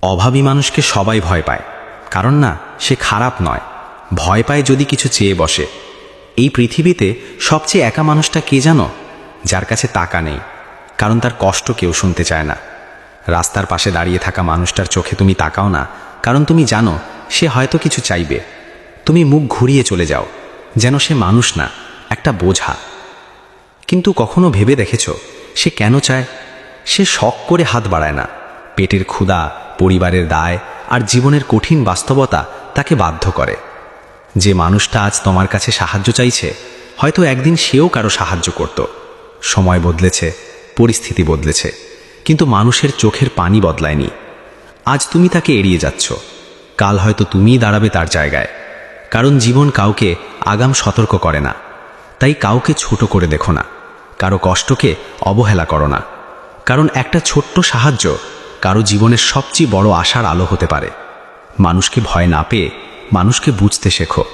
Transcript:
অভাবী মানুষকে সবাই ভয় পায়, কারণ না সে খারাপ নয়, ভয় পায় যদি কিছু চেয়ে বসে। এই পৃথিবীতে সবচেয়ে একা মানুষটা কে জানো? যার কাছে টাকা নেই, কারণ তার কষ্ট কেউ শুনতে চায় না। রাস্তার পাশে দাঁড়িয়ে থাকা মানুষটার চোখে তুমি তাকাও না, কারণ তুমি জানো সে হয়তো কিছু চাইবে। তুমি মুখ ঘুরিয়ে চলে যাও, যেন সে মানুষ না, একটা বোঝা। কিন্তু কখনো ভেবে দেখেছ সে কেন চায়? সে শখ করে হাত বাড়ায় না, পেটের ক্ষুধা, পরিবারের দায় আর জীবনের কঠিন বাস্তবতা তাকে বাধ্য করে। যে মানুষটা আজ তোমার কাছে সাহায্য চাইছে, হয়তো একদিন সেও কারো সাহায্য করত। সময় বদলেছে, পরিস্থিতি বদলেছে, কিন্তু মানুষের চোখের পানি বদলায়নি। আজ তুমি তাকে এড়িয়ে যাচ্ছ, কাল হয়তো তুমিই দাঁড়াবে তার জায়গায়। কারণ জীবন কাউকে আগাম সতর্ক করে না। তাই কাউকে ছোট করে দেখো না, কারো কষ্টকে অবহেলা করো না, কারণ একটা ছোট্ট সাহায্য কারো জীবনের সবচেয়ে বড় আশার আলো হতে পারে। মানুষকে ভয় না পেয়ে মানুষকে বুঝতে শেখো।